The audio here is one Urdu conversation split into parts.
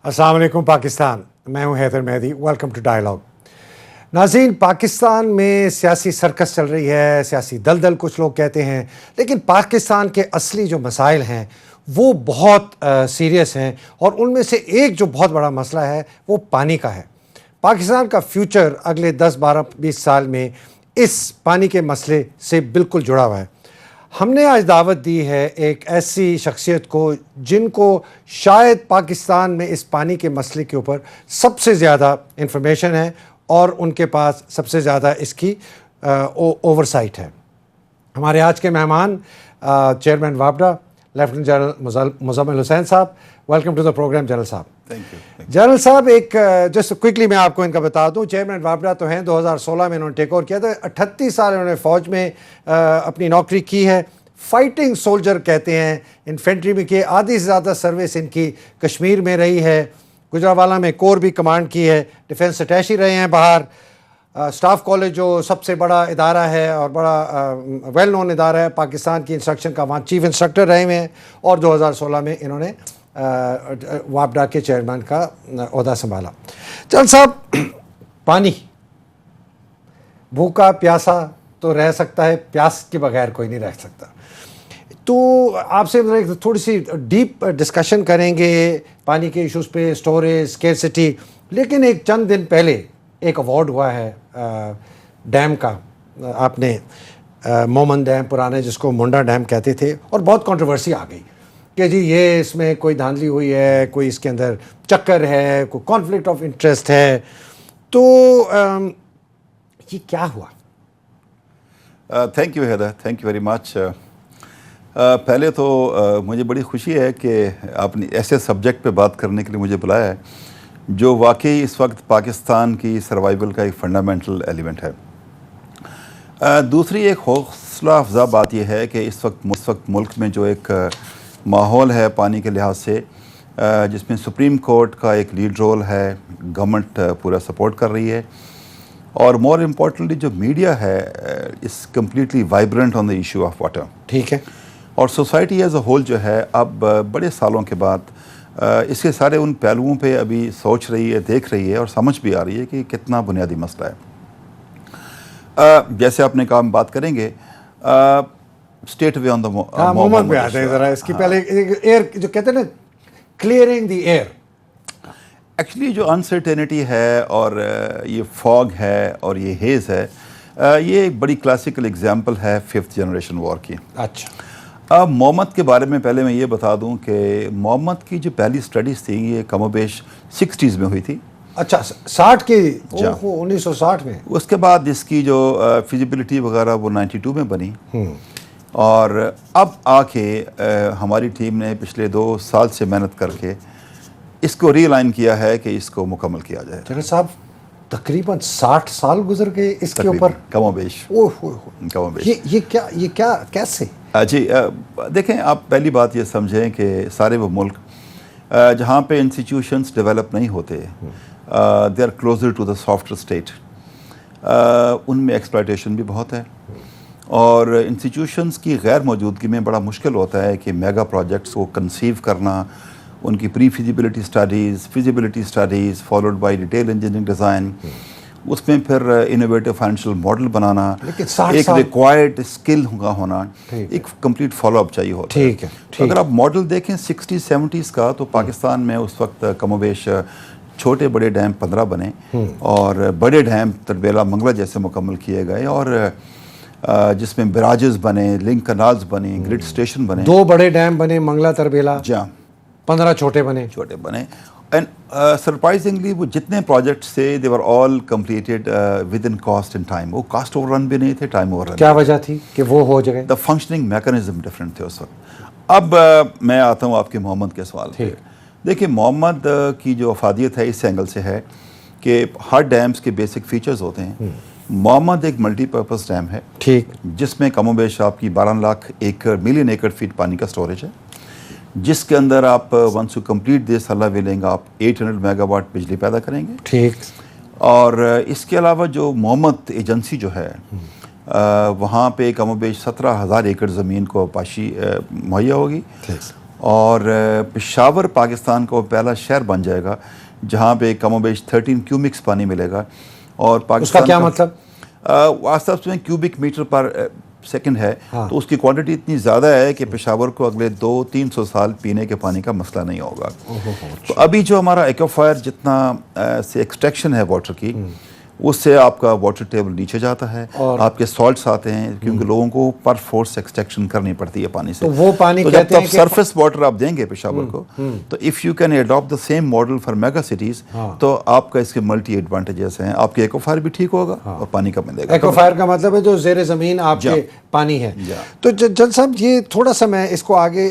السلام علیکم پاکستان، میں ہوں حیدر مہدی، ویلکم ٹو ڈائیلاگ۔ ناظرین، پاکستان میں سیاسی سرکس چل رہی ہے، سیاسی دلدل کچھ لوگ کہتے ہیں، لیکن پاکستان کے اصلی جو مسائل ہیں وہ بہت سیریس ہیں، اور ان میں سے ایک جو بہت بڑا مسئلہ ہے وہ پانی کا ہے۔ پاکستان کا فیوچر اگلے 10-12-20 سال میں اس پانی کے مسئلے سے بالکل جڑا ہوا ہے۔ ہم نے آج دعوت دی ہے ایک ایسی شخصیت کو جن کو شاید پاکستان میں اس پانی کے مسئلے کے اوپر سب سے زیادہ انفارمیشن ہے اور ان کے پاس سب سے زیادہ اس کی اوور سائٹ ہے۔ ہمارے آج کے مہمان چیئرمین وابڈا لیفٹیننٹ جنرل مزمل حسین صاحب، welcome to the program general صاحب۔ تھینک یو جنرل صاحب، ایک جسٹ کوئکلی میں آپ کو ان کا بتا دوں، چیئرمین وابڈا تو ہیں، 2016 میں انہوں نے ٹیک اوور کیا تھا، 38 سال انہوں نے فوج میں اپنی نوکری کی ہے، فائٹنگ سولجر کہتے ہیں، انفینٹری میں کی، آدھی سے زیادہ سروس ان کی کشمیر میں رہی ہے، گجرانوالہ میں کور بھی کمانڈ کی ہے، ڈیفینس اٹیچی رہے ہیں باہر، اسٹاف کالج جو سب سے بڑا ادارہ ہے اور بڑا ویل نون ادارہ ہے پاکستان کی انسٹرکشن کا، وہاں چیف انسٹرکٹر رہے ہوئے ہیں، اور 2016 میں انہوں نے وابڈا کے چیئرمین کا عہدہ سنبھالا۔ چل صاحب، پانی، بھوکا پیاسا تو رہ سکتا ہے، پیاس کے بغیر کوئی نہیں رہ سکتا، تو آپ سے تھوڑی سی ڈیپ ڈسکشن کریں گے پانی کے ایشوز پہ، سٹوریج، اسکیرسٹی، لیکن ایک چند دن پہلے ایک ایوارڈ ہوا ہے ڈیم کا، آپ نے مومن ڈیم پرانے جس کو منڈا ڈیم کہتے تھے، اور بہت کنٹروورسی آ گئی کہ جی یہ اس میں کوئی دھاندلی ہوئی ہے، کوئی اس کے اندر چکر ہے، کوئی کانفلکٹ آف انٹرسٹ ہے، تو یہ کیا ہوا؟ Thank you Haider, thank you very much. پہلے تو مجھے بڑی خوشی ہے کہ آپ نے ایسے سبجیکٹ پہ بات کرنے کے لیے مجھے بلایا ہے جو واقعی اس وقت پاکستان کی سروائیول کا ایک فنڈامنٹل ایلیمنٹ ہے۔ دوسری ایک حوصلہ افزا بات یہ ہے کہ اس وقت ملک میں جو ایک ماحول ہے پانی کے لحاظ سے، جس میں سپریم کورٹ کا ایک لیڈ رول ہے، گورنمنٹ پورا سپورٹ کر رہی ہے، اور مور امپورٹنٹلی جو میڈیا ہے اس completely vibrant on the issue of water. ٹھیک ہے، اور سوسائٹی ایز اے ہول جو ہے اب بڑے سالوں کے بعد اس کے سارے ان پہلوؤں پہ ابھی سوچ رہی ہے، دیکھ رہی ہے، اور سمجھ بھی آ رہی ہے کہ کتنا بنیادی مسئلہ ہے۔ جیسے آپ نے کہا ہم بات کریں گے state way on the moment پہ آتے ہیں ذرا، اس کی پہلے ایئر جو کہتے ہیں نا، کلیئرنگ دی ایئر۔ ایکچولی جو انسرٹینٹی ہے اور یہ فاگ ہے اور یہ ہیز ہے، یہ ایک بڑی کلاسیکل ایگزامپل ہے 5th جنریشن وار کی۔ اچھا، اب محمد کے بارے میں پہلے میں یہ بتا دوں کہ محمد کی جو پہلی سٹڈیز تھی یہ کم و بیش 60s میں ہوئی تھی۔ اچھا، 60 کی، 1960 میں۔ اس کے بعد اس کی جو فیزیبلٹی وغیرہ وہ 92 میں بنی، اور اب آ کے ہماری ٹیم نے پچھلے 2 سال سے محنت کر کے اس کو ری لائن کیا ہے کہ اس کو مکمل کیا جائے۔ جنرل صاحب، تقریباً 60 سال گزر گئے اس کے اوپر، کم و بیش، کم و بیش۔ یہ کیا کیسے؟ جی دیکھیں، آپ پہلی بات یہ سمجھیں کہ سارے وہ ملک جہاں پہ انسٹیٹیوشنس ڈیولپ نہیں ہوتے، they are closer to the soft state, ان میں ایکسپلائٹیشن بھی بہت ہے، اور انسٹیٹیوشنس کی غیر موجودگی میں بڑا مشکل ہوتا ہے کہ میگا پروجیکٹس کو کنسیو کرنا، ان کی pre feasibility studies followed by detail engineering design, اس میں پھر انوویٹو فائنینشیل ماڈل بنانا، ایک ریکوائرڈ اسکل کا ہونا، ایک کمپلیٹ فالو اپ چاہیے ہوتا ہے۔ اگر آپ ماڈل دیکھیں 60-70s کا، تو پاکستان میں اس وقت کم و بیش چھوٹے بڑے ڈیم 15 بنے، اور بڑے ڈیم تربیلا منگلہ جیسے مکمل کیے گئے، اور جس میں براجز بنے، لنک کنالز بنے، گرڈ اسٹیشن بنے، 2 بڑے ڈیم بنے، منگلہ تربیلا، جہاں 15 چھوٹے بنے۔ اینڈ سرپرائزنگلی وہ جتنے پروجیکٹس تھے they were all completed within cost and time. وہ کاسٹ اوور رن بھی نہیں تھے، ٹائم اوور رن۔ کیا وجہ تھی کہ وہ ہو جائے؟ دا فنکشننگ میکانزم ڈفرینٹ تھے اس وقت۔ اب میں آتا ہوں آپ کے محمد کے سوال پہ۔ دیکھیے، محمد کی جو افادیت ہے اس اینگل سے ہے کہ ہر ڈیمز کے بیسک فیچرز ہوتے ہیں۔ محمد ایک ملٹی پرپز ڈیم ہے، ٹھیک، جس میں کم و بیش آپ کی 12 لاکھ ملین ایکڑ فیٹ پانی کا سٹوریج ہے، جس کے اندر آپ ونس یو کمپلیٹ دس اللہ ولنگ آپ 800 میگا واٹ بجلی پیدا کریں گے۔ ٹھیک، اور اس کے علاوہ جو محمد ایجنسی جو ہے وہاں پہ کم و بیش 17,000 ایکڑ زمین کو پاشی مہیا ہوگی، اور پشاور پاکستان کا وہ پہلا شہر بن جائے گا جہاں پہ کم و بیش 13 کیوبکس پانی ملے گا. اور پاکستان اس کا کیا مطلب؟ آس میں کیوبک میٹر پر سیکنڈ ہے, تو اس کی کوانٹٹی اتنی زیادہ ہے کہ پشاور کو اگلے 200-300 سال پینے کے پانی کا مسئلہ نہیں ہوگا. تو ابھی جو ہمارا ایکوفائر جتنا سے ایکسٹریکشن ہے واٹر کی, اس سے آپ کا واٹر ٹیبل نیچے جاتا ہے, آپ کے سالٹس آتے ہیں کیونکہ لوگوں کو پر فورس ایکسٹریکشن کرنی پڑتی ہے پانی سے. تو وہ پانی تو جب تک سرفیس واٹر آپ دیں گے پشاور کو, تو if you can adapt the same model for mega cities, تو آپ کا اس کے ملٹی ایڈوانٹیجز ہیں. آپ کے ایکوفائر بھی ٹھیک ہوگا اور پانی کا ملے گا. ایکوفائر کا مطلب ہے جو زیر زمین آپ کے پانی ہے. تو جل صاحب یہ تھوڑا سا میں اس کو آگے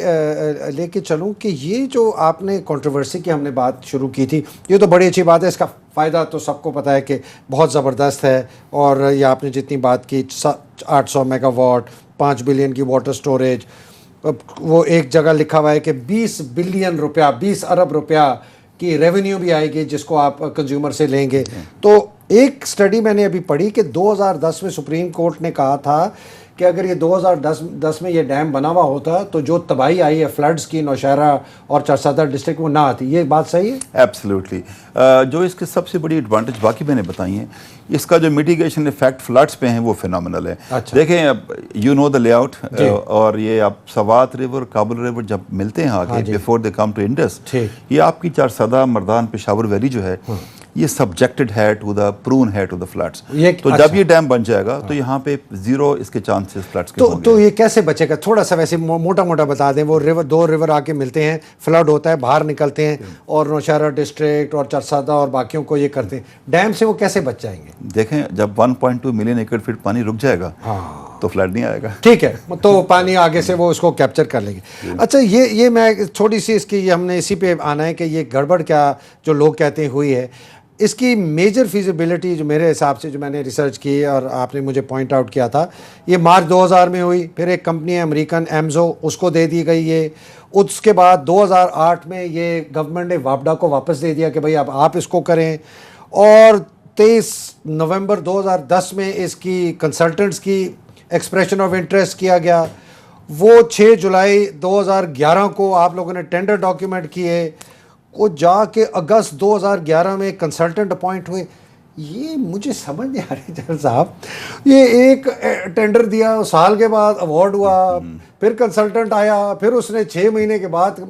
لے کے چلوں کہ یہ جو آپ نے کنٹروورسی کی ہم نے بات شروع کی تھی, یہ تو بڑی اچھی بات ہے, اس کا فائدہ تو سب کو پتہ ہے کہ بہت زبردست ہے. اور یہ آپ نے جتنی بات کی 800 میگا واٹ, 5 بلین کی واٹر سٹوریج, وہ ایک جگہ لکھا ہوا ہے کہ 20 بلین روپیہ 20 ارب روپیہ کی ریونیو بھی آئے گی جس کو آپ کنزیومر سے لیں گے. تو ایک سٹڈی میں نے ابھی پڑھی کہ 2010 میں سپریم کورٹ نے کہا تھا کہ اگر یہ 2010 میں یہ ڈیم بنا ہوا ہوتا تو جو تباہی آئی ہے فلڈز کی نوشہرہ اور چارسادہ ڈسٹرکٹ وہ نہ آتی. یہ بات صحیح ہے؟ ایبسلیوٹلی. جو اس کے سب سے بڑی ایڈوانٹیج باقی میں نے بتائی ہیں, اس کا جو میٹیگیشن ایفیکٹ فلڈز پہ ہیں وہ فینومنل ہے. دیکھیں you know the lay out, اور یہ آپ سوات ریور کابل ریور جب ملتے ہیں آگے before they come to Indus, یہ آپ کی چارسادہ مردان پشاور ویلی جو ہے یہ سبجیکٹڈ ہے ٹو دا پرون ہے ٹو دا فلڈس. تو جب یہ ڈیم بن جائے گا تو یہاں پہ زیرو اس کے چانسز فلڈس کے ہوں گے. تو یہ کیسے بچے گا؟ تھوڑا سا ویسے موٹا بتا دیں. وہ ریور, 2 ریور آ کے ملتے ہیں, فلڈ ہوتا ہے, باہر نکلتے ہیں اور نوشہرہ ڈسٹرکٹ اور چارسادہ اور باقیوں کو یہ کرتے ہیں. ڈیم سے وہ کیسے بچ جائیں گے؟ دیکھیں جب 1.2 ملین ایکڑ فٹ پانی رک جائے گا تو فلڈ نہیں آئے گا. ٹھیک ہے, تو پانی آگے سے وہ اس کو کیپچر کر لیں گے. اچھا یہ میں تھوڑی سی اس کی ہم نے اسی پہ آنا ہے کہ یہ گڑبڑ کیا جو لوگ کہتے ہیں ہوئی ہے, اس کی میجر فیزیبلٹی جو میرے حساب سے جو میں نے ریسرچ کی اور آپ نے مجھے پوائنٹ آؤٹ کیا تھا, یہ مارچ 2000 میں ہوئی. پھر ایک کمپنی ہے امریکن ایمزو, اس کو دے دی گئی یہ. اس کے بعد 2008 میں یہ گورنمنٹ نے وابڈا کو واپس دے دیا کہ بھائی اب آپ اس کو کریں. اور 23 نومبر 2010 میں اس کی کنسلٹنٹس کی ایکسپریشن آف انٹرسٹ کیا گیا. وہ 6 جولائی 2011 کو آپ لوگوں نے ٹینڈر ڈاکیومنٹ کیے, وہ جا کے اگست 2011 میں کنسلٹنٹ اپوائنٹ ہوئے. یہ مجھے سمجھ نہیں آ رہی جل صاحب, یہ ایک ٹینڈر دیا, سال کے بعد ایوارڈ ہوا, پھر کنسلٹنٹ آیا, پھر اس نے 6 مہینے کے بعد,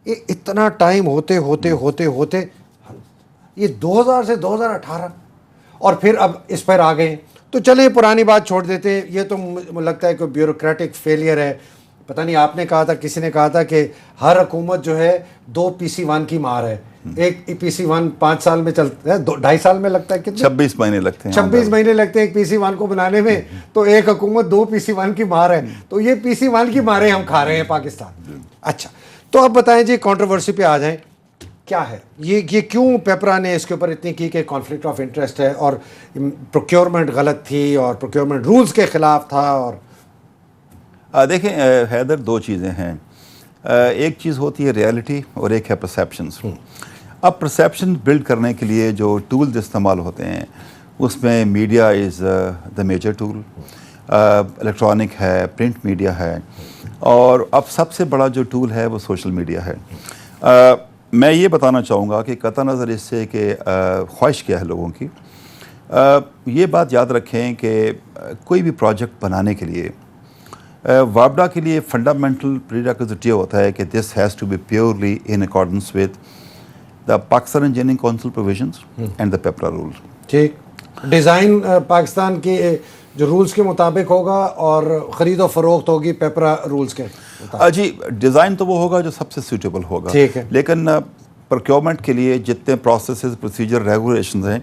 یہ اتنا ٹائم ہوتے یہ 2000 سے 2018 اور پھر اب اس پر آ گئے. تو چلیں پرانی بات چھوڑ دیتے ہیں, یہ تو مجھے لگتا ہے کہ بیوروکریٹک فیلئر ہے. پتہ نہیں آپ نے کہا تھا, کسی نے کہا تھا کہ ہر حکومت جو ہے 2 PC1 کی مار ہے. ایک PC1 5 سال میں چلتا ہے, 2.5 سال میں لگتا ہے, کتنے 26 مہینے لگتے ہیں. 26 مہینے لگتے ہیں ایک PC1 کو بنانے میں, تو ایک حکومت 2 PC1 کی مار ہے. تو یہ PC1 کی ماریں ہم کھا رہے ہیں پاکستان. اچھا, تو اب بتائیں جی کنٹروورسی پہ آ جائیں, کیا ہے یہ کیوں پیپرا نے اس کے اوپر اتنی کی کہ کانفلکٹ آف انٹرسٹ ہے اور پروکیورمنٹ غلط تھی اور پروکیورمنٹ رولز کے خلاف تھا. اور دیکھیں حیدر, 2 چیزیں ہیں. ایک چیز ہوتی ہے ریالٹی اور ایک ہے پرسیپشنز. اب پرسیپشن بلڈ کرنے کے لیے جو ٹولز استعمال ہوتے ہیں اس میں media is the major tool, electronic ہے, پرنٹ میڈیا ہے, اور اب سب سے بڑا جو ٹول ہے وہ سوشل میڈیا ہے. میں یہ بتانا چاہوں گا کہ قطع نظر اس سے کہ خواہش کیا ہے لوگوں کی, یہ بات یاد رکھیں کہ کوئی بھی پروجیکٹ بنانے کے لیے وابڈا کے لیے فنڈامنٹل پریریکوزٹ یہ ہوتا ہے کہ this has to be purely in accordance with the Pakistan engineering council provisions and the PEPRA rule. ٹھیک, ڈیزائن پاکستان کے جو رولز کے مطابق ہوگا اور خرید و فروخت ہوگی پیپرا رولز کے مطابق. جی, ڈیزائن تو وہ ہوگا جو سب سے سوٹیبل ہوگا, ٹھیک ہے, لیکن پروکیورمنٹ کے لیے جتنے پروسیسز, پروسیجر, ریگولیشنز ہیں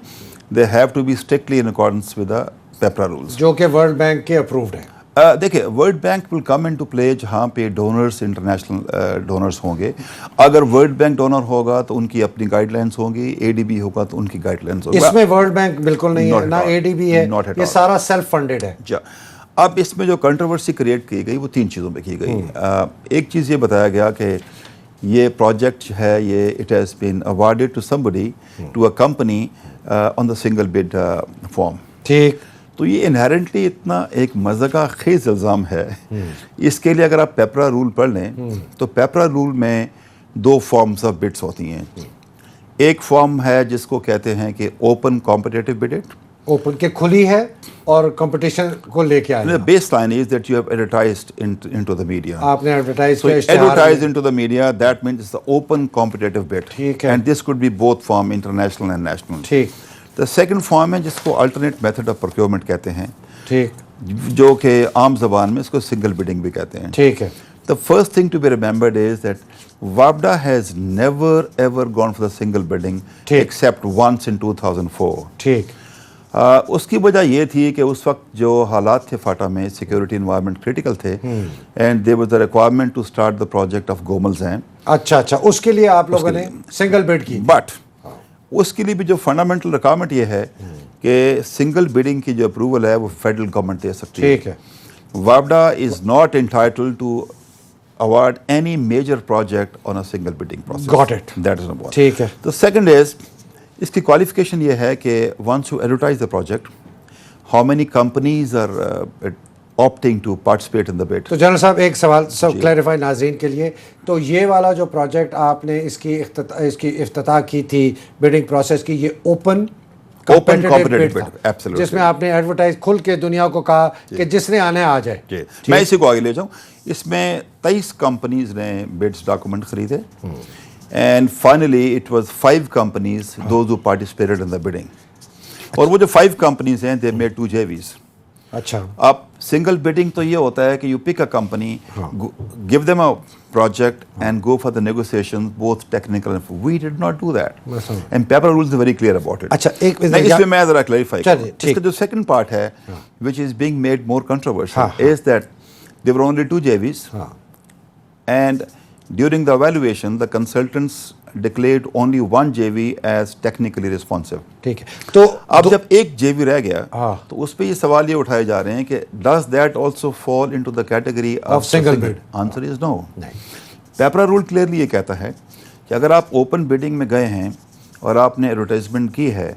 they have to be strictly in accordance with the PEPRA rules, جو کہ ورلڈ بینک کے اپرووڈ ہیں. دیکھیں world bank will come in to play جہاں پہ ڈونرز انٹرنیشنل ڈونرز ہوں گے. اگر ورلڈ بینک ڈونر ہوگا تو ان کی اپنی گائیڈ لائنس ہوں گی, ADB ہوگا تو ان کی گائیڈ لائنس ہوگا. اس میں ورلڈ بینک بالکل نہیں ہے, نہ ADB ہے, یہ سارا سیلف فنڈیڈ ہے. اب اس میں جو کنٹروورسی کریٹ کی گئی وہ 3 چیزوں پہ کی گئی. ایک چیز یہ بتایا گیا کہ یہ پروجیکٹ جو ہے یہ it has been awarded to somebody, to a company on the single bid form. ٹھیک, تو یہ انہیرنٹلی اتنا ایک مذہقہ خیز الزام ہے. اس کے لیے اگر آپ پیپرا رول پڑھ لیں تو پیپرا رول میں 2 فارمز آف بڈس ہوتی ہیں. ایک فارم ہے جس کو کہتے ہیں کہ اوپن کمپٹیٹو بڈ. اوپن کے کھلی ہے اور کمپٹیشن کو لے کے آئے. Base line is that you have advertised into the media. آپ نے ایڈورٹائز So کیا اشتہار advertise into the media, that means it's the open competitive bid. ٹھیک ہے. And this could be both form international and national. ٹھیک The second form ہے جس کو alternate method of procurement کہتے ہیں, ٹھیک جو کہ عام زبان میں اس کو single bidding بھی کہتے ہیں. ٹھیک ہے. The first thing to be remembered is that WAPDA has never ever gone for the single bidding ٹھیک. except once in 2004. ٹھیک اس کی وجہ یہ تھی کہ اس وقت جو حالات تھے فاٹا میں, سیکیورٹی انوائرمنٹ کریٹیکل تھے, and there was the requirement to start the project of Gomal Zam. اچھا اچھا, اس کے لیے آپ لوگوں نے سنگل بڈ کی. بٹ اس کے لیے بھی جو فنڈامنٹل ریکوائرمنٹ یہ ہے کہ سنگل بیڈنگ کی جو اپروول ہے وہ فیڈرل گورنمنٹ دے سکتی ہے. ٹھیک ہے. WAPDA is not entitled to award any major project on a single bidding process. Got it. That is number one. ٹھیک ہے. The second is, اس کی qualification یہ ہے کہ once you advertise the project, how many companies are opting to participate in the bid. تو جنرل صاحب ایک سوال سب کلیریفائی ناظرین کے لیے, تو یہ والا جو پروجیکٹ آپ نے اس کی افتتاح کی تھی بیڈنگ پروسیس کی, یہ اوپن competitive bid, جس میں آپ نے ایڈورٹائز کھل کے دنیا کو کہا کہ جس نے آنا ہے آ جائے. میں اسی کو آگے لے جاؤں. اس میں 23 کمپنیز نے بڈس ڈاکومنٹ خریدے, and finally it was 5 companies those who participated in the bidding. اور وہ جو 5 companies ہیں they made 2 JVs. اچھا. اب سنگل بیڈنگ تو یہ ہوتا ہے کہ you pick a company, give them a project and go for the negotiations both technical and we did not do that. And paper rules are very clear about it. اچھا ایک اس میں ذرا کلیریفائی کروں. اس کا جو سیکنڈ پارٹ ہے which is being made more controversial is that there were only 2 JVs and during the evaluation the consultants declared only 1 JV as technically responsive. ٹھیک ہے. تو اب جب ایک JV رہ گیا تو اس پہ یہ سوال یہ اٹھائے جا رہے ہیں کہ does that also fall into the category of single bid? Answer is no. PEPRA rule clearly یہ کہتا ہے کہ اگر آپ اوپن بیڈنگ میں گئے ہیں اور آپ نے ایڈورٹائزمنٹ کی ہے,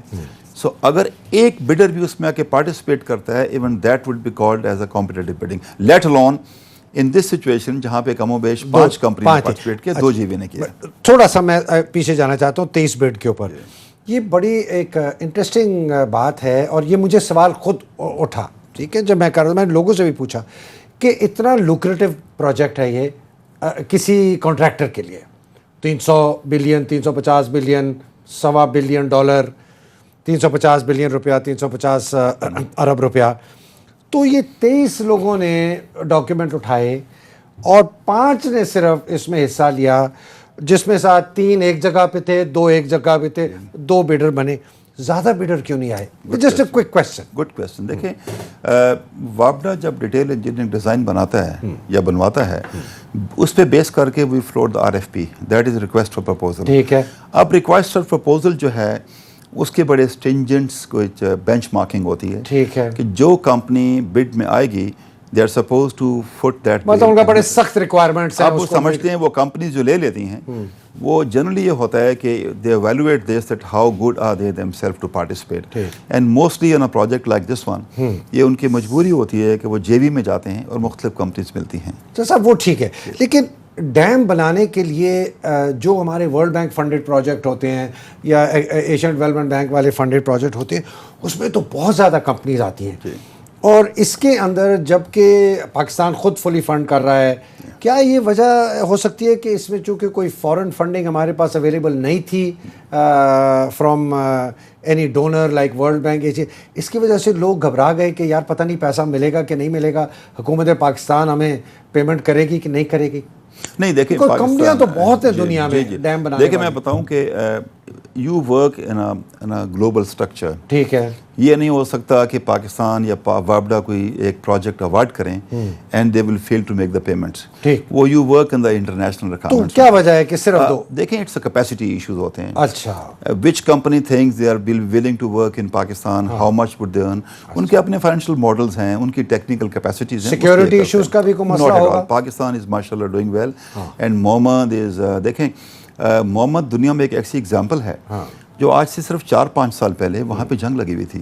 سو اگر ایک بڈر بھی اس میں آ کے پارٹیسپیٹ کرتا ہے, even that would be called as a competitive bidding, let alone in this situation جہاں پہ کم و بیش 5 کمپنی نے پارٹیسپیٹ کیا, 2 JV نے کیا. تھوڑا سا میں پیچھے جانا چاہتا ہوں 23 بڈ کے اوپر. یہ بڑی ایک انٹرسٹنگ بات ہے اور یہ مجھے سوال خود اٹھا, ٹھیک ہے, جب میں کر رہا میں نے لوگوں سے بھی پوچھا کہ اتنا لوکریٹو پروجیکٹ ہے یہ کسی کانٹریکٹر کے لیے, 300 بلین 350 بلین $1.25 بلین, 350 بلین روپیہ, 350 ارب روپیہ. تو یہ 23 لوگوں نے ڈاکیومنٹ اٹھائے اور 5 نے صرف اس میں حصہ لیا, جس میں ساتھ 3 ایک جگہ پہ تھے, 2 ایک جگہ پہ تھے, 2 بیڈر بنے. زیادہ بیڈر کیوں نہیں آئے؟ Just a quick question. Good question. دیکھیں WAPDA جب ڈیٹیل انجینئرنگ ڈیزائن بناتا ہے یا بنواتا ہے, اس پہ بیس کر کے we float the RFP, that is request for proposal. ٹھیک ہے. اب ریکویسٹ فار پرپوزل جو ہے اس کے بڑے اسٹرنجنٹس کچھ بینچ مارکنگ ہوتی ہے. ٹھیک ہے. کہ جو کمپنی بڈ میں آئے گی they are supposed to foot that, مطلب ان کا بڑے سخت ریکوائرمنٹس ہیں. آپ وہ سمجھتے ہیں وہ کمپنیز جو لے لیتی ہیں وہ جنرلی یہ ہوتا ہے کہ they evaluate this that how good are they themselves to participate, and mostly on a project like this one یہ ان کی مجبوری ہوتی ہے کہ وہ JV میں جاتے ہیں اور مختلف کمپنیز ملتی ہیں. تو صاحب وہ ٹھیک ہے, لیکن ڈیم بنانے کے لیے جو ہمارے ورلڈ بینک فنڈڈ پروجیکٹ ہوتے ہیں یا ایشین ڈیولپمنٹ بینک والے فنڈڈ پروجیکٹ ہوتے ہیں, اس میں تو بہت زیادہ کمپنیز آتی ہیں. اور اس کے اندر جب کہ پاکستان خود فلی فنڈ کر رہا ہے, کیا یہ وجہ ہو سکتی ہے کہ اس میں چونکہ کوئی فورن فنڈنگ ہمارے پاس اویلیبل نہیں تھی from any donor like World Bank, اس کی وجہ سے لوگ گھبرا گئے کہ یار پتہ نہیں پیسہ ملے گا کہ نہیں ملے گا, حکومت پاکستان ہمیں پیمنٹ کرے گی کہ نہیں کرے گی؟ نہیں دیکھیں, کمپنیاں تو بہت ہیں دنیا میں ڈیم بنانے. دیکھیں میں بتاؤں کہ you work in a global structure. ٹھیک ہے. یہ نہیں ہو سکتا کہ پاکستان یا WAPDA کوئی ایک پروجیکٹ اوارڈ کریں and they will fail to make the payments. وہ you work in the international requirements. تو کیا وجہ ہے کہ صرف 2؟ دیکھیں اٹس اے کیپیسٹی ایشوز ہوتے ہیں. اچھا. Which company thinks they are willing to work in Pakistan, how much would they earn, ان کے اپنے فائنینشیل ماڈلز ہیں, ان کی ٹیکنیکل کیپیسٹیز ہیں. سیکیورٹی ایشوز کا بھی کوئی مسئلہ ہوگا. پاکستان از ماشاء اللہ doing well, and Muhammad is, دیکھیں محمد دنیا میں ایک ایسی ایگزامپل ہے جو آج سے صرف 4-5 سال پہلے وہاں پہ جنگ لگی ہوئی تھی.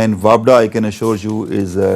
And WAPDA, I can assure you, is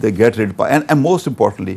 they get rid of, and most importantly,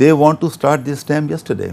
they want to start this time yesterday।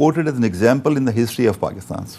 quoted as an example in the history of Pakistan।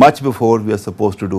much before we are supposed to do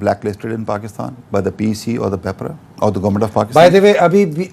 blacklisted in Pakistan by the PEC or the PEPRA or the government of Pakistan। By the way,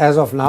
as of now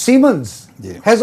Siemens has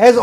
has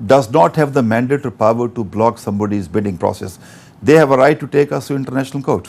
does not have the mandate or power to block somebody's bidding process। They have a right to take us to international court।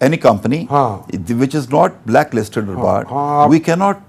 Any company which is not blacklisted or barred, we cannot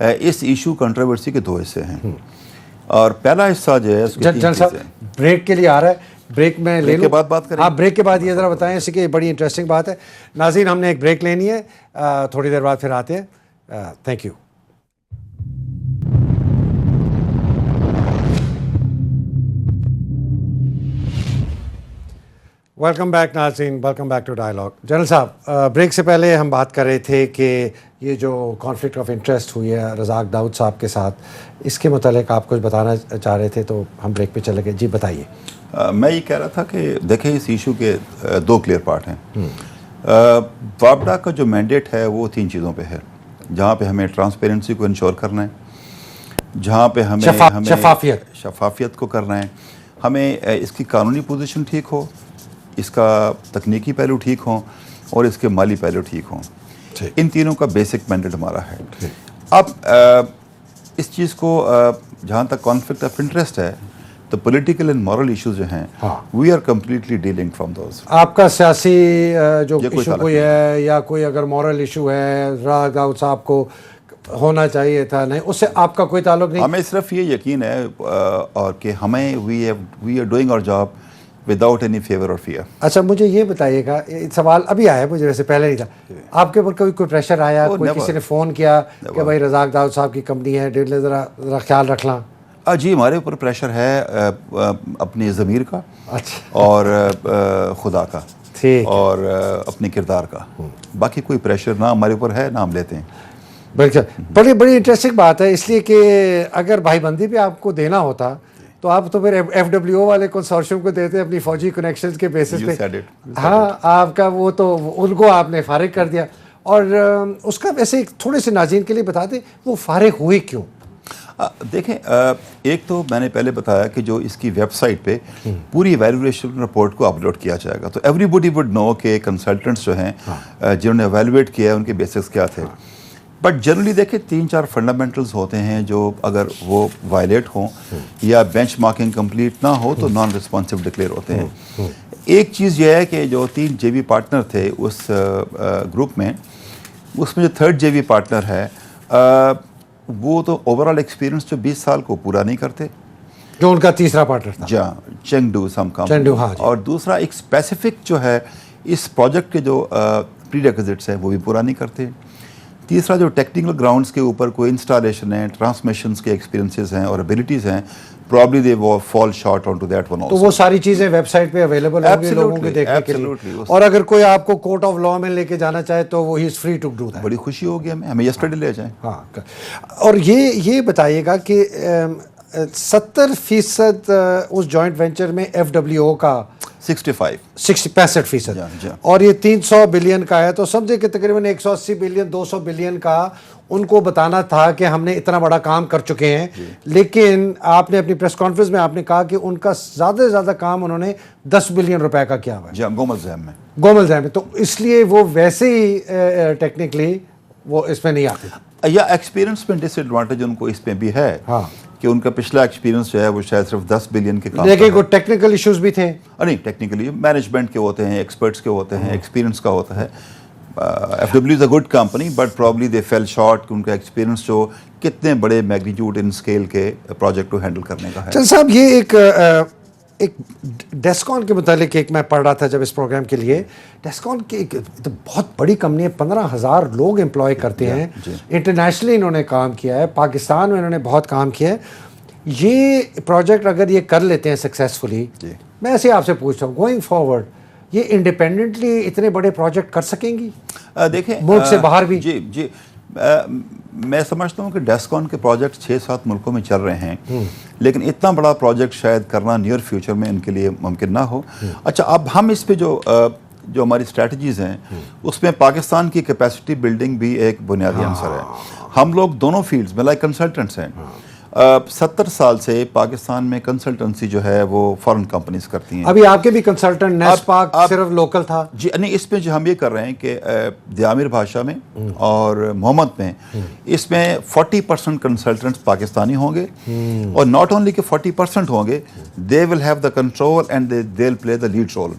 اس ایشو کنٹروورسی کے 2 حصے ہیں اور پہلا حصہ جو ہے اس کی 3 جنرل صاحب چیزیں بریک کے لیے آ رہا ہے, بریک میں لے کے لوں, بعد بات کریں. آپ بریک کے بعد یہ ذرا بتائیں, اسی کی بڑی انٹرسٹنگ بات ہے. ناظرین ہم نے ایک بریک لینی ہے, تھوڑی دیر بعد پھر آتے ہیں. Thank you. ویلکم بیک ناظرین, welcome back to dialogue. General صاحب بریک سے پہلے ہم بات کر رہے تھے کہ یہ جو کانفلکٹ آف انٹرسٹ ہوئی ہے رزاق داؤد صاحب کے ساتھ, اس کے متعلق آپ کچھ بتانا چاہ رہے تھے تو ہم بریک پہ چلے گئے. جی بتائیے. میں یہ کہہ رہا تھا کہ دیکھیں اس ایشو کے 2 کلیئر پارٹ ہیں. وابڈا کا جو مینڈیٹ ہے وہ 3 چیزوں پہ ہے, جہاں پہ ہمیں ٹرانسپیرنسی کو انشور کرنا ہے, جہاں پہ ہمیں شفافیت کو کرنا ہے, ہمیں اس کی قانونی پوزیشن ٹھیک ہو, اس کا تکنیکی پہلو ٹھیک ہوں اور اس کے مالی پہلو ٹھیک ہوں. ان تینوں کا بیسک مینڈیٹ ہمارا ہے. اب اس چیز کو جہاں تک کانفلکٹ آف انٹرسٹ ہے تو پولیٹیکل اینڈ مورل ایشوز جو ہیں we are completely dealing from those. آپ کا سیاسی جو ایشو کوئی ہے یا کوئی اگر مورل ایشو ہے, رزاق داؤد صاحب کو ہونا چاہیے تھا نہیں, اس سے آپ کا کوئی تعلق نہیں؟ ہمیں صرف یہ یقین ہے اور کہ ہمیں we are doing our job without any favour اور فیئر. اچھا مجھے یہ بتائیے گا, سوال ابھی آیا مجھے, ویسے پہلے نہیں تھا, آپ کے اوپر کوئی پریشر آیا, کوئی کسی نے فون کیا کہ بھائی رزاق داؤد صاحب کی کمپنی ہے, ذرا خیال رکھنا؟ جی ہمارے اوپر پریشر ہے اپنی ضمیر کا اچھا اور خدا کا اور اپنے کردار کا. باقی کوئی پریشر نہ ہمارے اوپر ہے نہ ہم لیتے ہیں. بالکل بڑی انٹرسٹنگ بات ہے, اس لیے کہ اگر بھائی بندی بھی آپ کو دینا ہوتا تو آپ تو پھر FWO والے کنسورشیم کو دیتے اپنی فوجی کنیکشنز کے بیسس پہ. ہاں آپ کا وہ تو ان کو آپ نے فارغ کر دیا, اور اس کا ویسے تھوڑے سے ناظرین کے لیے بتا دیں وہ فارغ ہوئے کیوں؟ دیکھیں ایک تو میں نے پہلے بتایا کہ جو اس کی ویب سائٹ پہ پوری ایویلویشن رپورٹ کو اپلوڈ کیا جائے گا تو ایوری بڈی وڈ نو کہ کنسلٹنٹس جو ہیں جنہوں نے ایویلویٹ کیا ہے ان کے بیسکس کیا تھے. بٹ جنرلی دیکھیں 3-4 فنڈامنٹلز ہوتے ہیں جو اگر وہ وائلیٹ ہوں یا بینچ مارکنگ کمپلیٹ نہ ہو تو نان رسپانسو ڈکلیئر ہوتے ہیں. ایک چیز یہ ہے کہ جو 3 JV پارٹنر تھے اس گروپ میں, اس میں جو 3rd JV پارٹنر ہے وہ تو اوورال ایکسپیرینس جو 20 سال کو پورا نہیں کرتے, جو ان کا تیسرا پارٹنر تھا. جہاں چینگڈو سم کام, اور دوسرا ایک اسپیسیفک جو ہے اس پروجیکٹ کے جو پری ریکوزٹس ہیں وہ بھی پورا نہیں کرتے. تیسرا جو ٹیکنیکل گراؤنڈس کے اوپر کوئی انسٹالیشن ہے, ٹرانسمیشنز کے ایکسپیرینسز ہیں اور ابیلٹیز ہیں, پرابلی دے وہ fall short on to that one. تو وہ ساری چیزیں ویب سائٹ پہ اویلیبل ہوں گی لوگوں کے دیکھنے کے لیے, اور اگر کوئی آپ کو کورٹ آف لا میں لے کے جانا چاہے تو وہ ہی is free to do that. بڑی خوشی ہوگی ہمیں یسٹرڈے لے جائیں. ہاں, اور یہ بتائیے گا کہ 70% اس جوائنٹ وینچر میں FWO کا 65%, اور یہ 300 بلین کا ہے, تو سمجھے کہ تقریباً 180 بلین 200 بلین کا ان کو بتانا تھا کہ ہم نے اتنا بڑا کام کر چکے ہیں. لیکن آپ نے اپنی پریس کانفرنس میں آپ نے کہا کہ ان کا زیادہ سے زیادہ کام انہوں نے 10 بلین روپے کا کیا ہوا ہے گومل زیم میں, تو اس لیے وہ ویسے ہی ٹیکنیکلی وہ اس میں نہیں آتے. یا ایکسپیرینس میں ڈس ایڈوانٹیج ان کو اس میں بھی ہے کہ ان کا پچھلا ایکسپیرینس جو ہے وہ شاید صرف 10 بلین کے کام, لیکن کوئی ٹیکنیکل ایشوز بھی تھے. نہیں, ٹیکنیکلی مینجمنٹ کے ہوتے ہیں, ایکسپرٹس کے ہوتے ہیں, ایکسپیرینس کا ہوتا ہے. FW is a good company but probably they fall short کہ ان کا ایکسپیرینس جو کتنے بڑے میگنیٹیوڈ ان اسکیل کے پروجیکٹ کو ہینڈل کرنے کا ہے. چل صاحب یہ ایک ڈیسکون کے متعلق ایک میں پڑھ رہا تھا جب اس پروگرام کے لیے. ڈیسکون کی ایک بہت بڑی کمپنی ہے, 15,000 لوگ امپلائی کرتے ہیں, انٹرنیشنلی انہوں نے کام کیا ہے, پاکستان میں انہوں نے بہت کام کیا ہے. یہ پروجیکٹ اگر یہ کر لیتے ہیں سکسیزفلی, میں ایسے آپ سے پوچھتا ہوں گوئنگ فارورڈ یہ انڈیپینڈنٹلی اتنے بڑے پروجیکٹ کر سکیں گی دیکھیں ملک سے باہر بھی؟ جی میں سمجھتا ہوں کہ ڈیسکون کے پروجیکٹ 6-7 ملکوں میں چل رہے ہیں, لیکن اتنا بڑا پروجیکٹ شاید کرنا نیئر فیوچر میں ان کے لیے ممکن نہ ہو. اچھا, اب ہم اس پہ جو ہماری اسٹریٹجیز ہیں اس میں پاکستان کی کیپیسٹی بلڈنگ بھی ایک بنیادی عنصر ہے. ہم لوگ دونوں فیلڈز میں لائک کنسلٹنٹس ہیں. 70 سال سے پاکستان میں کنسلٹنسی جو ہے وہ فارن کمپنیز کرتی ہیں. ابھی آپ کے بھی کنسلٹنٹ نیس پاک صرف لوکل تھا؟ جی نہیں, اس میں جو ہم یہ کر رہے ہیں کہ دیامر بھاشا میں اور محمد میں اس میں 40% کنسلٹنٹس پاکستانی ہوں گے, اور ناٹ اونلی کہ 40% ہوں گے, they will have the control and they will play the lead role.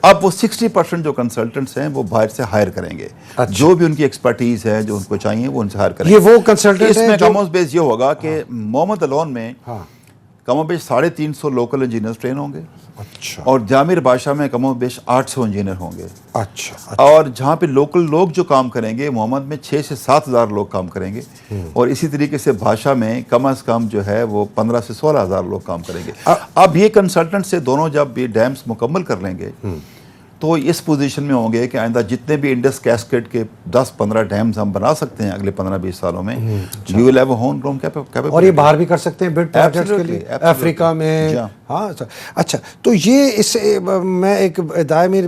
اب وہ 60% جو کنسلٹنٹس ہیں وہ باہر سے ہائر کریں گے. جو بھی ان کی ایکسپرٹیز ہے جو ان کو چاہیے وہ ان سے ہائر کریں گے. یہ وہ کنسلٹنٹ اس میں کم از بیس یہ ہوگا کہ محمد الون میں کم و بیش 350 لوکل انجینئرز ٹرین ہوں گے. اچھا. اور جامعہ بادشاہ میں کم و بیش 800 انجینئر ہوں گے. اچھا. اور جہاں پہ لوکل لوگ جو کام کریں گے محمد میں 6 سے 7 ہزار لوگ کام کریں گے. اور اسی طریقے سے بادشاہ میں کم از کم جو ہے وہ 15 سے 16 ہزار لوگ کام کریں گے. اب یہ کنسلٹنٹ سے دونوں جب یہ ڈیمز مکمل کر لیں گے تو اس پوزیشن میں ہوں گے کہ آئندہ جتنے بھی انڈس کیسکیڈ کے 10-15 ڈیمز ہم بنا سکتے ہیں اگلے 15-20 سالوں میں وی ول ہیو اے ہون گراؤنڈ کیپیبل. اور یہ باہر بھی کر سکتے ہیں بڈ پروجیکٹس کے لیے افریقہ میں. ہاں اچھا. تو یہ اس میں ایک دائمی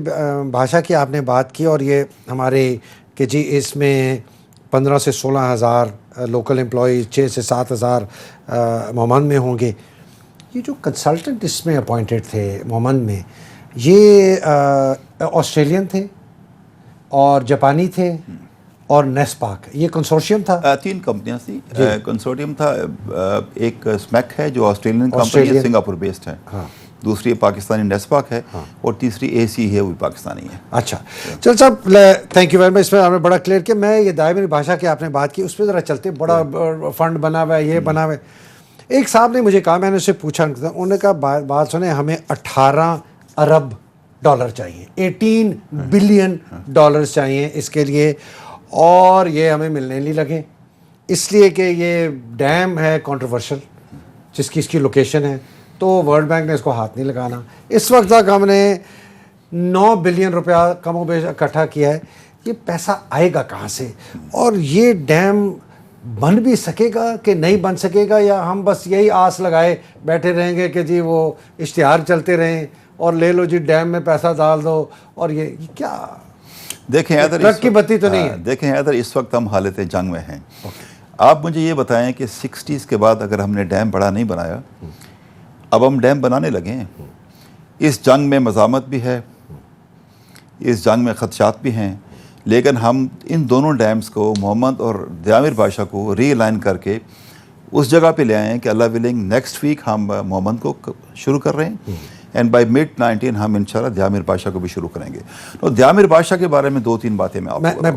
بھاشا کی آپ نے بات کی اور یہ ہمارے کہ جی اس میں 15 سے 16 ہزار لوکل امپلائیز 6 سے 7 ہزار مومن میں ہوں گے. یہ جو کنسلٹنٹ اس میں اپوائنٹڈ تھے مومن میں یہ آسٹریلین تھے اور جاپانی تھے اور نیسپاک. یہ کنسورشیم تھا. 3 کمپنیاں تھیں. کنسورشیم تھا. ایک اسمیک ہے جو آسٹریلین کمپنی ہے, سنگاپور بیسڈ ہے. دوسری پاکستانی نیسپاک ہے اور تیسری اے سی ہے وہ بھی پاکستانی ہے. اچھا چل صاحب تھینک یو ویری مچ. اس میں آپ نے بڑا کلیئر کیا. میں یہ دائمی بھاشا کی آپ نے بات کی اس پہ ذرا چلتے. بڑا فنڈ بنا ہوا ہے یہ بنا ہوا ہے. ایک صاحب نے مجھے کہا میں نے اس سے پوچھا انہوں نے کہا بات سنیں ہمیں 18 ارب ڈالر چاہیے 18 بلین ڈالرز چاہیے اس کے لیے اور یہ ہمیں ملنے نہیں لگے اس لیے کہ یہ ڈیم ہے کنٹروورشل جس کی اس کی لوکیشن ہے تو ورلڈ بینک نے اس کو ہاتھ نہیں لگانا. اس وقت تک ہم نے 9 بلین روپیہ کم و بیش اکٹھا کیا ہے. یہ پیسہ آئے گا کہاں سے اور یہ ڈیم بن بھی سکے گا کہ نہیں بن سکے گا یا ہم بس یہی آس لگائے بیٹھے رہیں گے کہ جی وہ اشتہار چلتے رہیں اور لے لو جی ڈیم میں پیسہ ڈال دو اور یہ کیا. دیکھیں ٹرک کی بتی تو نہیں ہے. دیکھیں ادھر اس وقت ہم حالت جنگ میں ہیں. آپ مجھے یہ بتائیں کہ 60s کے بعد اگر ہم نے ڈیم بڑا نہیں بنایا اب ہم ڈیم بنانے لگے ہیں. اس جنگ میں مزاحمت بھی ہے, اس جنگ میں خدشات بھی ہیں, لیکن ہم ان دونوں ڈیمز کو محمد اور دیامر بادشاہ کو ری الائن کر کے اس جگہ پہ لے آئے ہیں کہ اللہ ولنگ نیکسٹ ویک ہم محمد کو شروع کر رہے ہیں اینڈ بائی مڈ 19 ہم انشاءاللہ دیامر بادشاہ کو بھی شروع کریں گے. تو دیامر بادشاہ کے بارے میں 2-3 باتیں میں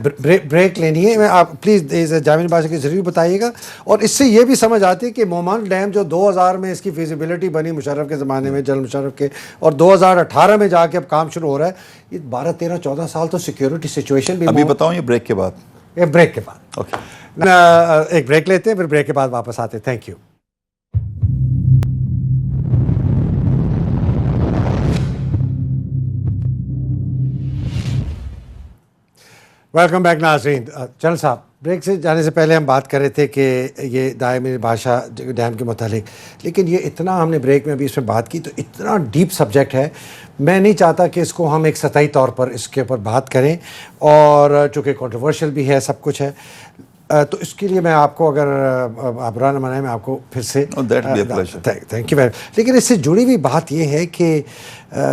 بریک لینی ہے. میں آپ پلیز دیامر بادشاہ کی ضرور بتائیے گا. اور اس سے یہ بھی سمجھ آتی ہے کہ مومن ڈیم جو 2000 میں اس کی فیزیبلٹی بنی مشرف کے زمانے میں جنرل مشرف کے اور 2018 میں جا کے اب کام شروع ہو رہا ہے. یہ 12-13-14 سال تو سیکیورٹی سچویشن بھی ابھی بتاؤں یہ بریک کے بعد. یہ بریک کے بعد اوکے ایک بریک لیتے ہیں پھر بریک کے بعد واپس آتے ہیں. Thank you. ویلکم بیک ناظرین. چل صاحب بریک سے جانے سے پہلے ہم بات کر رہے تھے کہ یہ دائمی بھاشا ڈیم کے متعلق, لیکن یہ اتنا ہم نے بریک میں بھی اس میں بات کی تو اتنا ڈیپ سبجیکٹ ہے میں نہیں چاہتا کہ اس کو ہم ایک سطحی طور پر اس کے اوپر بات کریں اور چونکہ کنٹروورشل بھی ہے سب کچھ ہے تو اس کے لیے میں آپ کو اگر آپ برا نہ منائیں میں آپ کو پھر سے تھینک یو ویری. لیکن اس سے جڑی ہوئی بات یہ ہے کہ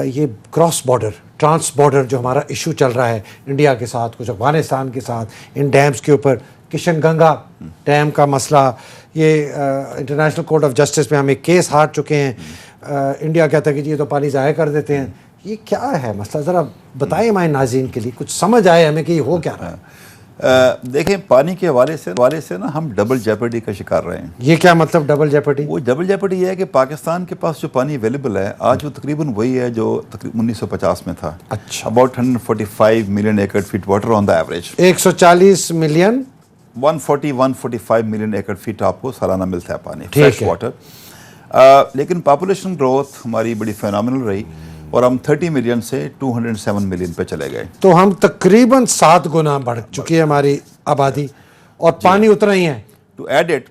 یہ کراس بارڈر ٹرانس بارڈر جو ہمارا ایشو چل رہا ہے انڈیا کے ساتھ کچھ افغانستان کے ساتھ ان ڈیمز کے اوپر کشن گنگا ڈیم کا مسئلہ یہ انٹرنیشنل کورٹ آف جسٹس میں ہم ایک کیس ہار چکے ہیں. انڈیا کہتا ہے کہ جی یہ تو پانی ضائع کر دیتے ہیں. یہ کیا ہے مسئلہ ذرا بتائیں ہمارے ناظرین کے لیے کچھ سمجھ آئے ہمیں کہ یہ ہو کیا رہا ہے. دیکھیں پانی کے حوالے سے نا ہم ڈبل جیپرڈی کا شکار رہے ہیں. یہ کیا مطلب ڈبل جیپرڈی؟ وہ ڈبل جیپرڈی یہ ہے کہ پاکستان کے پاس جو پانی اویلیبل ہے آج وہ تقریباً وہی ہے جو 1950 میں تھا. اچھا. About 145 million acre feet water on the average. 140 million 145 million acre feet آپ کو سالانہ ملتا ہے پانی فریش واٹر. لیکن پاپولیشن گروتھ ہماری بڑی فینامنل رہی اور ہم 30 ملین سے 207 ملین پہ چلے گئے. تو ہم تقریباً 7 گنا بڑھ چکی ہے ہماری آبادی اور پانی اتنا ہی ہے. ٹو ایڈ اٹ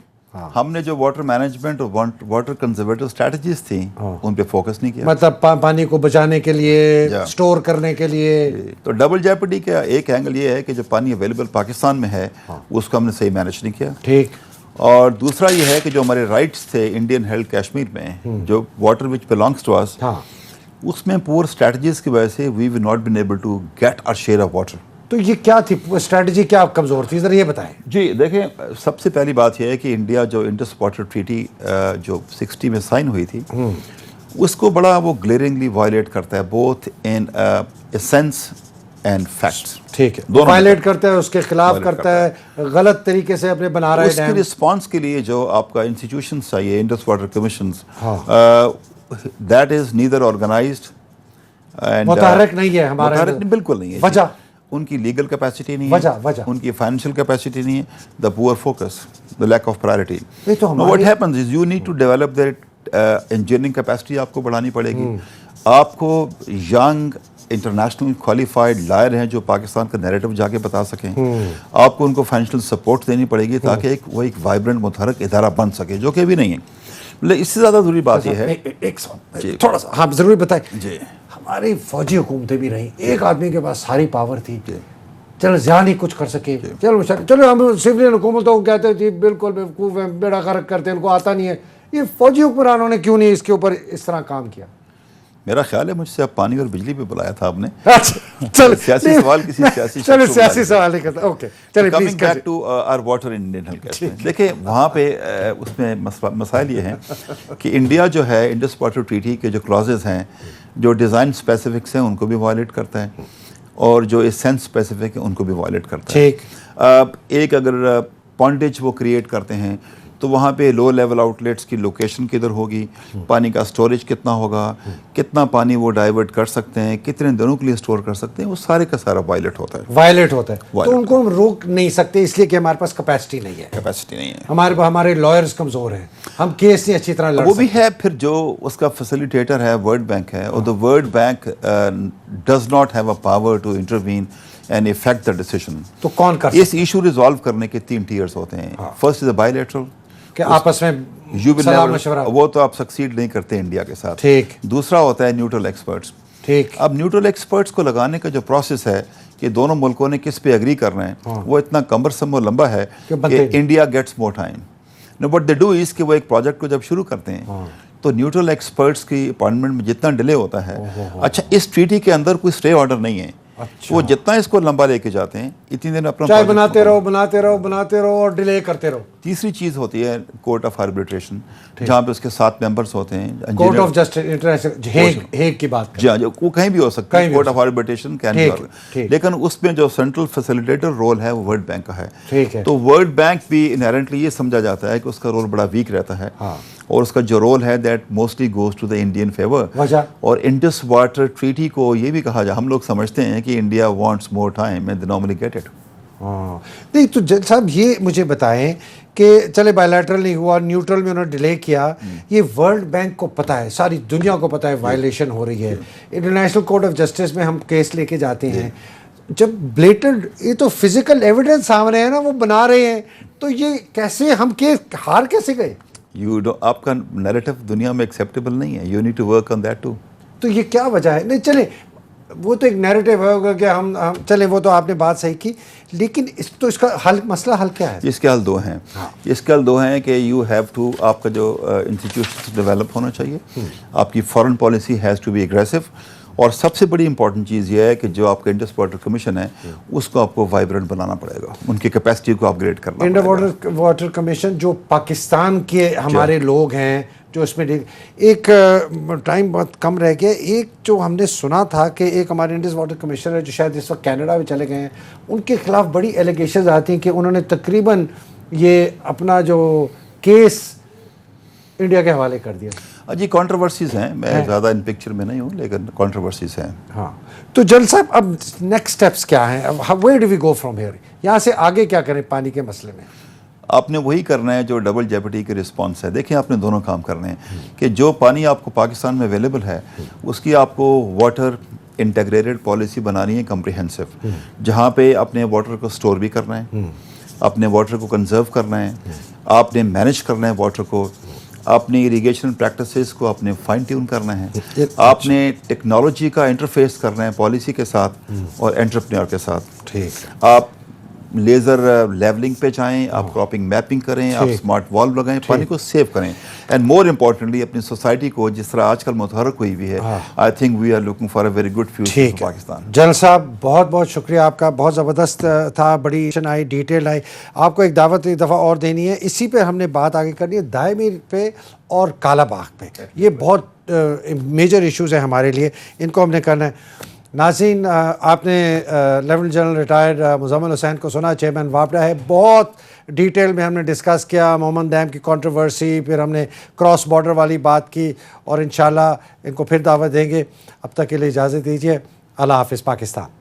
ہم نے جو واٹر مینجمنٹ اور واٹر کنزرویٹو اسٹریٹجیز تھیں ان پہ فوکس نہیں کیا. مطلب پانی کو بچانے کے لیے سٹور کرنے کے لیے. تو ڈبل جیپرڈی کا ایک اینگل یہ ہے کہ جو پانی اویلیبل پاکستان میں ہے اس کو ہم نے صحیح مینیج نہیں کیا. ٹھیک. اور دوسرا یہ ہے کہ جو ہمارے رائٹس تھے انڈین ہیلڈ کشمیر میں جو واٹر وچ بلانگس ٹو اس اس میں پور اسٹریٹجیز کی وجہ سے we will not been able to get our share of water. تو یہ کیا تھی اسٹریٹجی کیا کمزور تھی ذرا یہ بتائیں. جی دیکھیں سب سے پہلی بات یہ ہے کہ انڈیا جو انڈس واٹر ٹریٹی جو 60 میں سائن ہوئی تھی اس کو بڑا وہ گلیئرنگلی وائلیٹ کرتا ہے both in ascends and facts. ٹھیک ہے, وائلیٹ کرتا ہے, اس کے خلاف کرتا ہے, غلط طریقے سے اپنے بنا رہا ہے. اس کی رسپانس کے لیے جو آپ کا انسٹیٹیوشنس چاہیے, Indus water commissions, that is neither organised, متحرک نہیں ہے ہمارا, بالکل نہیں ہے. وجہ ان کی لیگل کیپیسٹی نہیں ہے, ان کی فائنینشیل کیپیسٹی نہیں ہے, the poor focus, the lack of priority. What happens is you need to develop that engineering capacity, آپ کو بڑھانی پڑے گی. آپ کو ینگ انٹرنیشنل کوالیفائڈ لائر ہیں جو پاکستان کا نیریٹو جا کے بتا سکیں. آپ کو ان کو فائنینشیل سپورٹ دینی پڑے گی تاکہ وہ ایک وائبرنٹ متحرک ادارہ بن سکے, جو کہ ابھی نہیں ہے. مطلب اس سے زیادہ ضروری بات یہ ہے, ایک تھوڑا سا ہاں ضروری بتائیں. جی, ہماری فوجی حکومتیں بھی رہیں, ایک آدمی کے پاس ساری پاور تھی, چلو زیادہ نہیں کچھ کر سکے, چلو ہم سویلین حکومتوں کو کہتے تھے بالکل بیوقوف ہیں, بیڑا غرق کرتے ہیں, ان کو آتا نہیں ہے. یہ فوجی حکمرانوں نے کیوں نہیں اس کے اوپر اس طرح کام کیا؟ میرا خیال ہے مجھ سے اب پانی اور بجلی پہ بلایا تھا آپ نے. سیاسی سوال کسی سیاسی, چلو سیاسی سوال ہی کرتا. اوکے چلیے, coming back to our water Indian health. دیکھیں وہاں پہ اس میں مسائل یہ ہیں کہ انڈیا جو ہے انڈس واٹر ٹریٹی کے جو کلازز ہیں, جو ڈیزائن اسپیسیفکس ہیں ان کو بھی وائلیٹ کرتا ہے, اور جو اسینس اسپیسیفک ہیں ان کو بھی وائلیٹ کرتا ہے. ایک اگر پونڈیج وہ کریٹ کرتے ہیں تو وہاں پہ لو لیول آؤٹ لیٹس کی لوکیشن کدھر ہوگی, پانی کا سٹوریج کتنا ہوگا, کتنا پانی وہ ڈائیورٹ کر سکتے ہیں, کتنے دنوں کے لیے سٹور کر سکتے ہیں, وہ سارے کا سارا وائلیٹ ہوتا ہے. تو ان کو ہم روک نہیں سکتے اس لیے کہ ہمارے پاس کیپیسٹی نہیں ہے. ہمارے لائرز کمزور ہیں, ہم کیس نہیں اچھی طرح لڑ سکتے. وہ بھی ہے. پھر جو اس کا فیسیلیٹیٹر ہے ورلڈ بینک ہے, اور the world bank does not have a power to intervene and affect the decision. تو کون کر اس ایشو ریزالو کرنے کے 3 ٹیئرز ہوتے ہیں. First is a by lateral, کہ آپس میں صلاح مشورہ, وہ تو آپ سکسیڈ نہیں کرتے انڈیا کے ساتھ. ٹھیک. دوسرا ہوتا ہے نیوٹرل ایکسپرٹس. ٹھیک. اب نیوٹرل ایکسپرٹس کو لگانے کا جو پروسیس ہے کہ دونوں ملکوں نے کس پہ اگری کرنا ہے, وہ اتنا کمبرسم اور لمبا ہے کہ India gets more time. No but they do is کہ وہ ایک پروجیکٹ کو جب شروع کرتے ہیں تو نیوٹرل ایکسپرٹس کی اپائنٹمنٹ میں جتنا ڈیلے ہوتا ہے, اچھا اس ٹریٹی کے اندر کوئی اسٹے آرڈر نہیں ہے, وہ جتنا اس کو لمبا لے کے جاتے ہیں اتنی دن اپنا چاہے بناتے رہو اور ڈیلے کرتے رہو. تیسری چیز ہوتی ہے کورٹ آف آربیٹریشن, جہاں پہ اس کے 7 ممبرس ہوتے ہیں. Court of justice international Hague کی بات جی ہاں, وہ کہیں بھی ہو سکتا ہے, court of arbitration can be, لیکن اس میں جو سینٹرل فیسیلیٹیٹر رول ہے وہ ورلڈ بینک کا ہے. تو ورلڈ بینک بھی انہیرنٹلی یہ سمجھا جاتا ہے کہ اس کا رول بڑا ویک رہتا ہے, اور اس کا جو رول ہے that mostly goes to the Indian favour. اور انڈس واٹر ٹریٹی کو یہ بھی کہا جائے, ہم لوگ سمجھتے ہیں کہ India wants more time and they normally get it. نہیں تو جج صاحب یہ مجھے بتائیں کہ چلے بائی لیٹرل نہیں ہوا, نیوٹرل میں انہوں نے ڈیلے کیا, یہ ورلڈ بینک کو پتہ ہے, ساری دنیا کو پتہ ہے وائلیشن ہو رہی ہے, انٹرنیشنل کورٹ آف جسٹس میں ہم کیس لے کے جاتے ہیں, جب بلیٹنٹ یہ تو فزیکل ایویڈنس سامنے ہے نا, وہ بنا رہے ہیں, تو یہ کیسے ہم ہار کیسے گئے؟ آپ کا نیریٹو دنیا میں ایکسیپٹیبل نہیں ہے, you need to work on that too. تو یہ کیا وجہ ہے؟ نہیں چلیں وہ تو ایک نیریٹو ہوگا کہ ہم چلیں, وہ تو آپ نے بات صحیح کی, لیکن اس کا مسئلہ حل کیا ہے؟ اس کے حل 2 ہیں. اس کے حل 2 ہیں کہ یو ہیو ٹو, آپ کا جو انسٹیٹیوشن ڈیولپ ہونا چاہیے, آپ کی foreign policy has to be aggressive, اور سب سے بڑی امپورٹنٹ چیز یہ ہے کہ جو آپ کا انڈس واٹر کمیشن ہے اس کو آپ کو وائبرنٹ بنانا پڑے گا, ان کی کیپیسٹی کو اپ گریڈ کرنا پڑے گا. انڈس واٹر کمیشن جو پاکستان کے ہمارے لوگ ہیں جو اس میں, ایک ٹائم بہت کم رہ گیا, ایک جو ہم نے سنا تھا کہ ایک ہمارے انڈس واٹر کمیشنر ہے جو شاید اس وقت کینیڈا میں چلے گئے ہیں, ان کے خلاف بڑی ایلیگیشنز آتی ہیں کہ انہوں نے تقریباً یہ اپنا جو کیس انڈیا کے حوالے کر دیا. جی کانٹروورسیز ہیں, میں زیادہ ان پکچر میں نہیں ہوں, لیکن کانٹروورسیز ہیں. ہاں تو جل صاحب اب نیکسٹ سٹیپس کیا ہیں, where do we go from here, یہاں سے آگے کیا کریں پانی کے مسئلے میں؟ آپ نے وہی کرنا ہے جو ڈبل جیپٹی کے رسپانس ہے. دیکھیں آپ نے دونوں کام کرنے ہیں کہ جو پانی آپ کو پاکستان میں اویلیبل ہے اس کی آپ کو واٹر انٹیگریٹڈ پالیسی بنانی ہے کمپریہنسو, جہاں پہ اپنے واٹر کو سٹور بھی کرنا ہے, اپنے واٹر کو کنزرو کرنا ہے, آپ نے مینیج کرنا ہے واٹر کو, آپ نے اریگیشن پریکٹسز کو آپ نے فائن ٹیون کرنا ہے, آپ نے ٹیکنالوجی کا انٹرفیس کرنا ہے پالیسی کے ساتھ اور انٹرپرینور کے ساتھ. ٹھیک. آپ لیزر لیولنگ پہ جائیں, آپ کراپنگ میپنگ کریں, آپ اسمارٹ والو لگائیں, پانی کو سیو کریں, اینڈ مور امپورٹنٹلی اپنی سوسائٹی کو جس طرح آج کل متحرک ہوئی ہوئی ہے, I think we are looking for a very good future for Pakistan. General صاحب بہت بہت شکریہ آپ کا, بہت زبردست تھا, بڑی آئی ڈیٹیل آئی. آپ کو ایک دعوت ایک دفعہ اور دینی ہے, اسی پہ ہم نے بات آگے کرنی ہے, دائیں میر پہ اور کالا باغ پہ. یہ بہت میجر ایشوز ہیں ہمارے لیے, ان کو ہم نے کرنا ہے. ناظرین, آپ نے لیفٹیننٹ جنرل ریٹائرڈ مزمل حسین کو سنا, چیئرمین واپڈا ہے. بہت ڈیٹیل میں ہم نے ڈسکس کیا محمد ڈیم کی کنٹروورسی, پھر ہم نے کراس بارڈر والی بات کی, اور انشاءاللہ ان کو پھر دعوت دیں گے. اب تک کے لیے اجازت دیجیے. اللہ حافظ پاکستان.